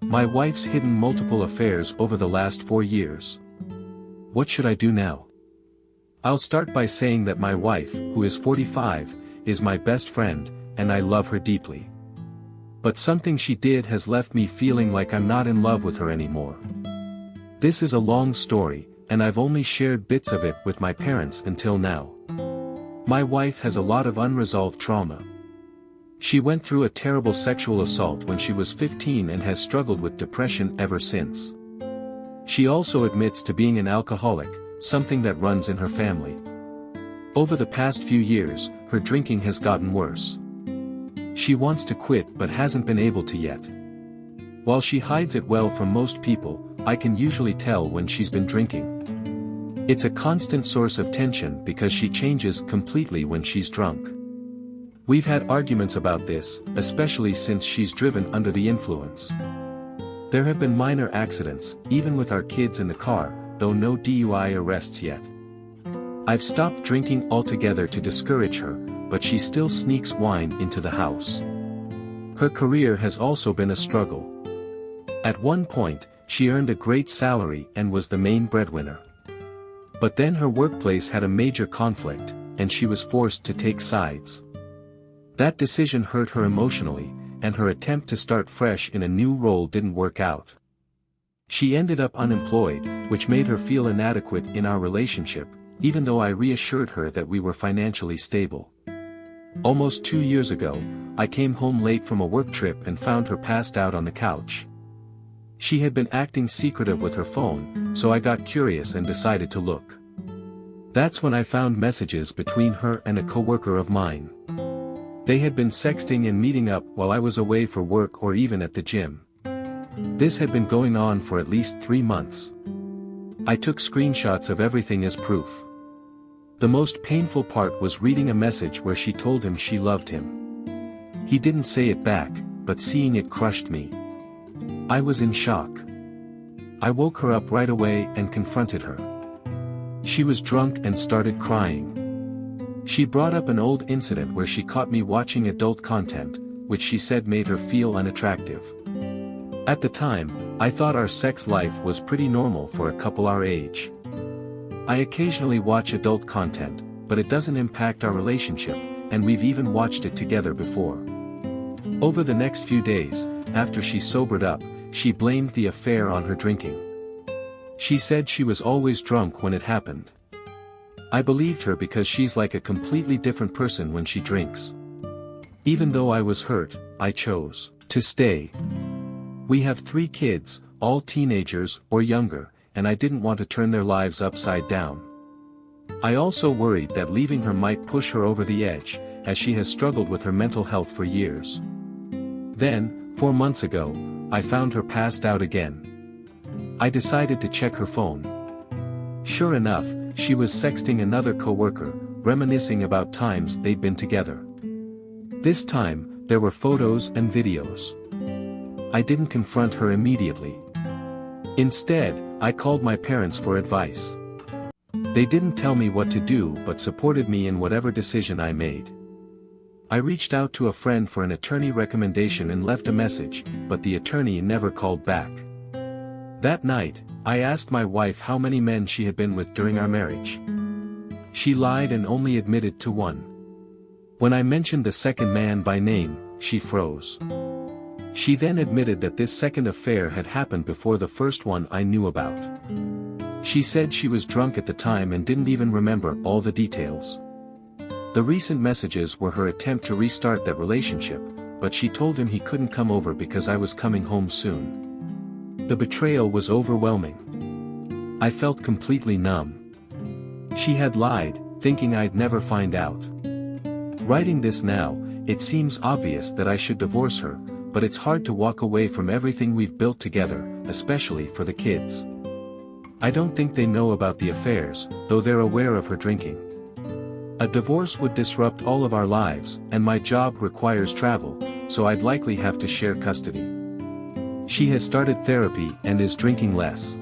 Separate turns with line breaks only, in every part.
My wife's hidden multiple affairs over the last 4 years. What should I do now? I'll start by saying that my wife, who is 45, is my best friend, and I love her deeply. But something she did has left me feeling like I'm not in love with her anymore. This is a long story, and I've only shared bits of it with my parents until now. My wife has a lot of unresolved trauma. She went through a terrible sexual assault when she was 15 and has struggled with depression ever since. She also admits to being an alcoholic, something that runs in her family. Over the past few years, her drinking has gotten worse. She wants to quit but hasn't been able to yet. While she hides it well from most people, I can usually tell when she's been drinking. It's a constant source of tension because she changes completely when she's drunk. We've had arguments about this, especially since she's driven under the influence. There have been minor accidents, even with our kids in the car, though no DUI arrests yet. I've stopped drinking altogether to discourage her, but she still sneaks wine into the house. Her career has also been a struggle. At one point, she earned a great salary and was the main breadwinner. But then her workplace had a major conflict, and she was forced to take sides. That decision hurt her emotionally, and her attempt to start fresh in a new role didn't work out. She ended up unemployed, which made her feel inadequate in our relationship, even though I reassured her that we were financially stable. Almost 2 years ago, I came home late from a work trip and found her passed out on the couch. She had been acting secretive with her phone, so I got curious and decided to look. That's when I found messages between her and a coworker of mine. They had been sexting and meeting up while I was away for work or even at the gym. This had been going on for at least 3 months. I took screenshots of everything as proof. The most painful part was reading a message where she told him she loved him. He didn't say it back, but seeing it crushed me. I was in shock. I woke her up right away and confronted her. She was drunk and started crying. She brought up an old incident where she caught me watching adult content, which she said made her feel unattractive. At the time, I thought our sex life was pretty normal for a couple our age. I occasionally watch adult content, but it doesn't impact our relationship, and we've even watched it together before. Over the next few days, after she sobered up, she blamed the affair on her drinking. She said she was always drunk when it happened. I believed her because she's like a completely different person when she drinks. Even though I was hurt, I chose to stay. We have 3 kids, all teenagers or younger, and I didn't want to turn their lives upside down. I also worried that leaving her might push her over the edge, as she has struggled with her mental health for years. Then, 4 months ago, I found her passed out again. I decided to check her phone. Sure enough, she was sexting another coworker, reminiscing about times they'd been together. This time, there were photos and videos. I didn't confront her immediately. Instead, I called my parents for advice. They didn't tell me what to do but supported me in whatever decision I made. I reached out to a friend for an attorney recommendation and left a message, but the attorney never called back. That night, I asked my wife how many men she had been with during our marriage. She lied and only admitted to 1. When I mentioned the second man by name, she froze. She then admitted that this second affair had happened before the first one I knew about. She said she was drunk at the time and didn't even remember all the details. The recent messages were her attempt to restart that relationship, but she told him he couldn't come over because I was coming home soon. The betrayal was overwhelming. I felt completely numb. She had lied, thinking I'd never find out. Writing this now, it seems obvious that I should divorce her, but it's hard to walk away from everything we've built together, especially for the kids. I don't think they know about the affairs, though they're aware of her drinking. A divorce would disrupt all of our lives, and my job requires travel, so I'd likely have to share custody. She has started therapy and is drinking less.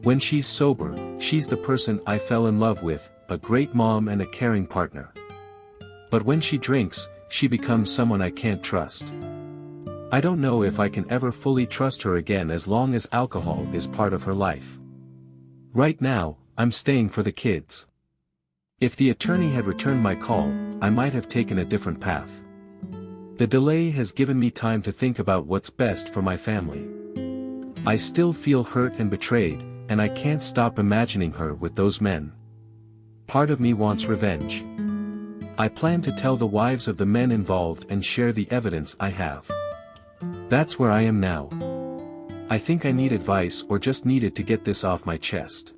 When she's sober, she's the person I fell in love with, a great mom and a caring partner. But when she drinks, she becomes someone I can't trust. I don't know if I can ever fully trust her again as long as alcohol is part of her life. Right now, I'm staying for the kids. If the attorney had returned my call, I might have taken a different path. The delay has given me time to think about what's best for my family. I still feel hurt and betrayed, and I can't stop imagining her with those men. Part of me wants revenge. I plan to tell the wives of the men involved and share the evidence I have. That's where I am now. I think I need advice or just needed to get this off my chest.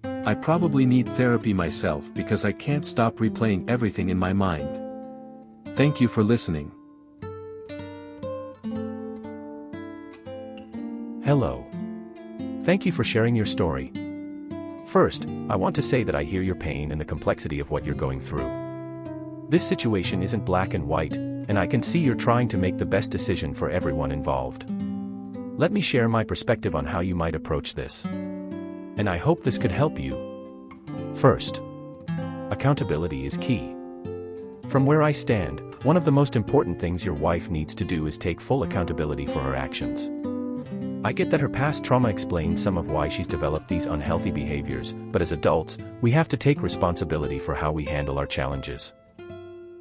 I probably need therapy myself because I can't stop replaying everything in my mind. Thank you for listening.
Hello. Thank you for sharing your story. First, I want to say that I hear your pain and the complexity of what you're going through. This situation isn't black and white, and I can see you're trying to make the best decision for everyone involved. Let me share my perspective on how you might approach this. And I hope this could help you. First, accountability is key. From where I stand, one of the most important things your wife needs to do is take full accountability for her actions. I get that her past trauma explains some of why she's developed these unhealthy behaviors, but as adults, we have to take responsibility for how we handle our challenges.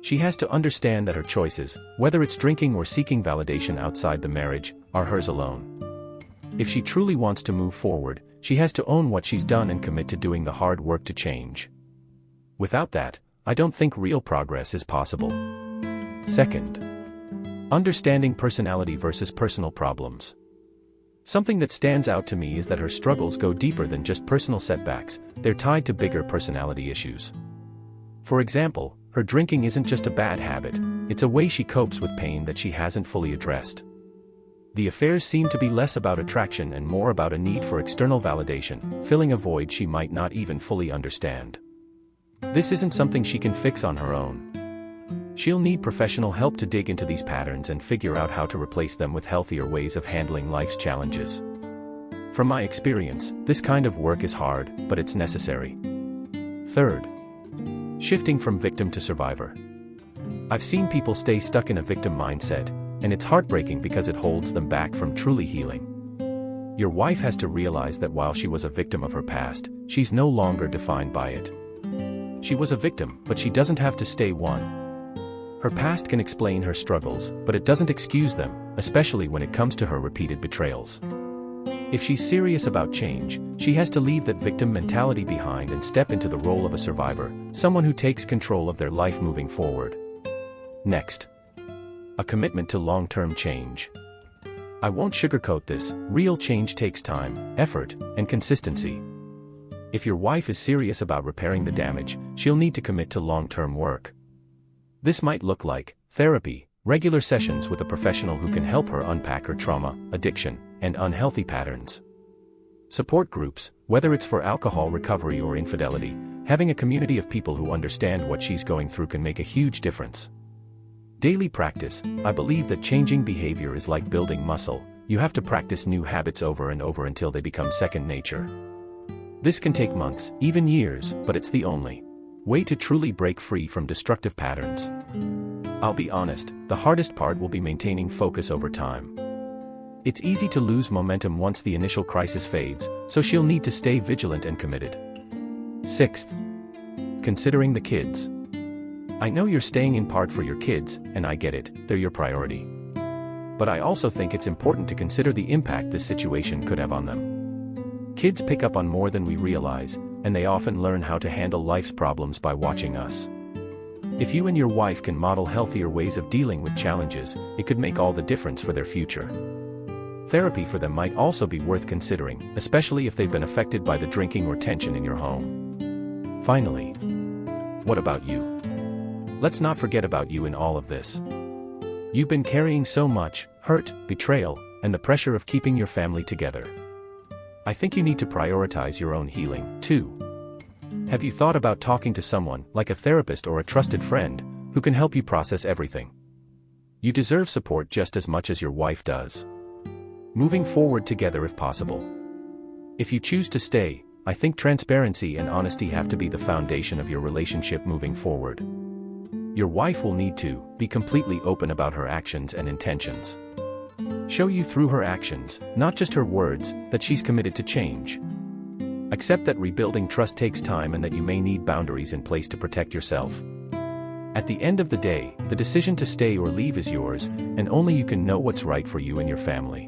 She has to understand that her choices, whether it's drinking or seeking validation outside the marriage, are hers alone. If she truly wants to move forward, she has to own what she's done and commit to doing the hard work to change. Without that, I don't think real progress is possible. Second, understanding personality versus personal problems. Something that stands out to me is that her struggles go deeper than just personal setbacks, they're tied to bigger personality issues. For example, her drinking isn't just a bad habit, it's a way she copes with pain that she hasn't fully addressed. The affairs seem to be less about attraction and more about a need for external validation, filling a void she might not even fully understand. This isn't something she can fix on her own. She'll need professional help to dig into these patterns and figure out how to replace them with healthier ways of handling life's challenges. From my experience, this kind of work is hard, but it's necessary. Third, shifting from victim to survivor. I've seen people stay stuck in a victim mindset, and it's heartbreaking because it holds them back from truly healing. Your wife has to realize that while she was a victim of her past, she's no longer defined by it. She was a victim, but she doesn't have to stay one. Her past can explain her struggles, but it doesn't excuse them, especially when it comes to her repeated betrayals. If she's serious about change, she has to leave that victim mentality behind and step into the role of a survivor, someone who takes control of their life moving forward. Next, a commitment to long-term change. I won't sugarcoat this, real change takes time, effort, and consistency. If your wife is serious about repairing the damage, she'll need to commit to long-term work. This might look like therapy, regular sessions with a professional who can help her unpack her trauma, addiction, and unhealthy patterns. Support groups, whether it's for alcohol recovery or infidelity, having a community of people who understand what she's going through can make a huge difference. Daily practice. I believe that changing behavior is like building muscle. You have to practice new habits over and over until they become second nature. This can take months, even years, but it's the only way to truly break free from destructive patterns. I'll be honest, the hardest part will be maintaining focus over time. It's easy to lose momentum once the initial crisis fades, so she'll need to stay vigilant and committed. Sixth, considering the kids. I know you're staying in part for your kids, and I get it, they're your priority. But I also think it's important to consider the impact this situation could have on them. Kids pick up on more than we realize, and they often learn how to handle life's problems by watching us. If you and your wife can model healthier ways of dealing with challenges, it could make all the difference for their future. Therapy for them might also be worth considering, especially if they've been affected by the drinking or tension in your home. Finally, what about you? Let's not forget about you in all of this. You've been carrying so much hurt, betrayal, and the pressure of keeping your family together. I think you need to prioritize your own healing, too. Have you thought about talking to someone, like a therapist or a trusted friend, who can help you process everything? You deserve support just as much as your wife does. Moving forward together if possible. If you choose to stay, I think transparency and honesty have to be the foundation of your relationship moving forward. Your wife will need to be completely open about her actions and intentions. Show you through her actions, not just her words, that she's committed to change. Accept that rebuilding trust takes time and that you may need boundaries in place to protect yourself. At the end of the day, the decision to stay or leave is yours, and only you can know what's right for you and your family.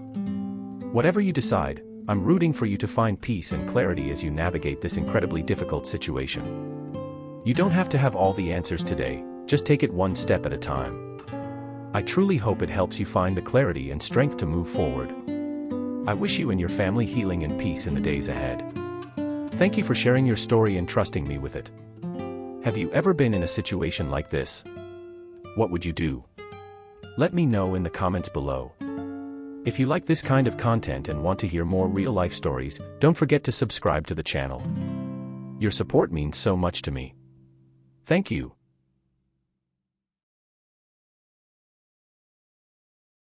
Whatever you decide, I'm rooting for you to find peace and clarity as you navigate this incredibly difficult situation. You don't have to have all the answers today, just take it one step at a time. I truly hope it helps you find the clarity and strength to move forward. I wish you and your family healing and peace in the days ahead. Thank you for sharing your story and trusting me with it. Have you ever been in a situation like this? What would you do? Let me know in the comments below. If you like this kind of content and want to hear more real-life stories, don't forget to subscribe to the channel. Your support means so much to me. Thank you.